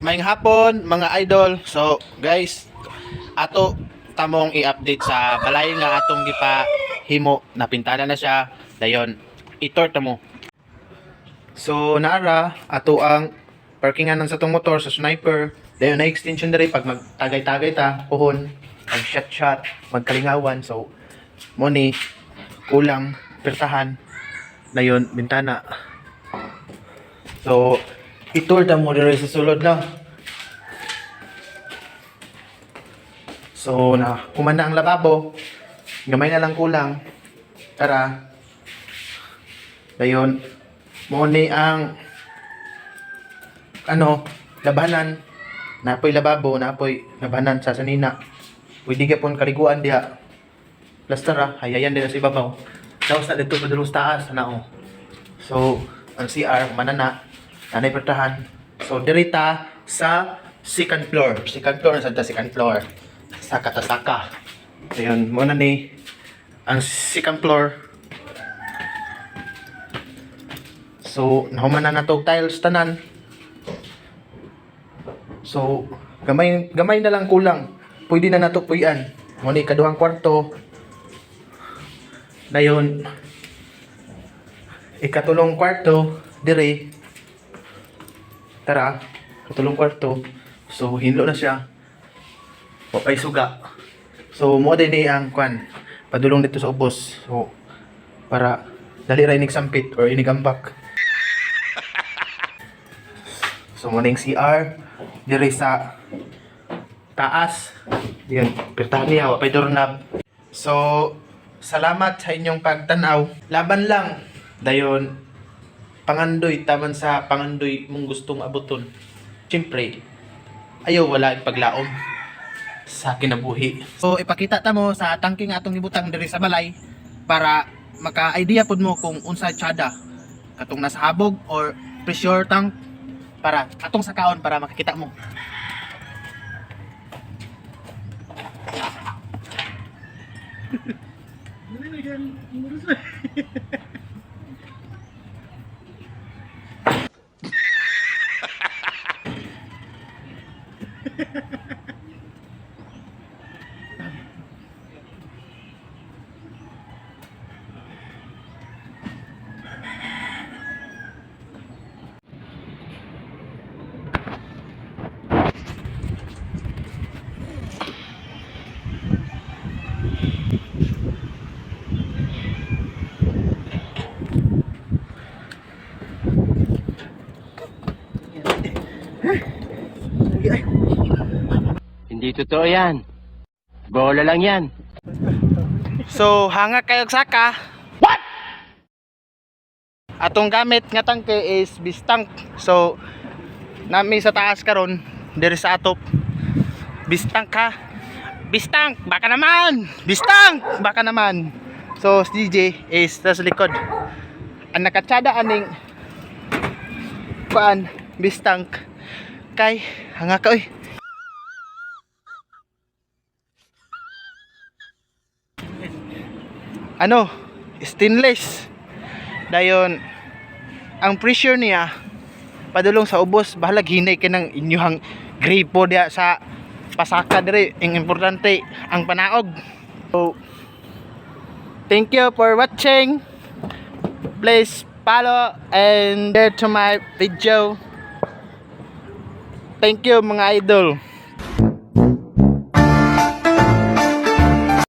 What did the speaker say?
Maayong hapon mga idol. So guys, ato tamong i-update sa balay nga atong gipa himo, napintana na siya. Dayon, itor ta mo. So naara ato ang parkingan sa tong motor sa sniper. Dayon na extension diri pag magtagay-tagay ta, puhon, mag shot magkalingawan. So mo ni kulang pertahan. Dayon bintana. So itur ta mo diri sa sulod na. So na kumanda ang lababo. Gamay na lang kulang. Tara. Dayon mo ni ang labanan. Napoy lababo, napoy labanan sa sanina. Pwede ka pon kaliguan diha. Plus tara, hayayan din sa ibabaw. Tapos na dito padulong taas na oh. So ang CR manana. Nanay pertahan. So dirita sa second floor. Second floor na sa second floor. Saka ta saka. Ayun, muna ni ang second floor. So nahuman na natog tiles tanan. So gamay na lang kulang. Pwede na nato puyan. Muna ikaduhang kwarto. Dayon ikatulong kwarto dire. Tara, katulong kwarto. So, hinlo na siya. Wapay suga. So, mo din ang kwan. Padulong dito sa ubos. So, para dali ra inig sampit or inigambak. So, mo ning CR. Dire sa taas. Yan, pirtahan niya. Wapay doorknob. So, salamat sa inyong pagtanaw. Laban lang. Dayon, pangandoy, taman sa pangandoy mong gustong abuton. Siyempre, ayaw wala ipaglaom sa kinabuhi. So, ipakita ta mo sa tangking atong ibutang diri sa balay para maka-idea pod mo kung unsa tsada. Katong nasa habog or pressure tank para atong sakaon para makikita mo. Hindi totoo yan. Bola lang yan. So, hanga kayo saka. What? Atong gamit nga tangke is bistank. So, nami sa taas karon diri sa atop. Bistank ha. Bistank, baka naman. Bistank, baka naman. So, si DJ is sa likod. Ang nakatsada aning kuan, bistank. Kay hanga ka oy. Stainless. Dayon ang pressure niya padulong sa ubos, bahalag hinay kanang inyuhang gripo diya sa pasaka dire. Ang importante ang panaog. So thank you for watching. Please follow and share to my video. Thank you mga idol.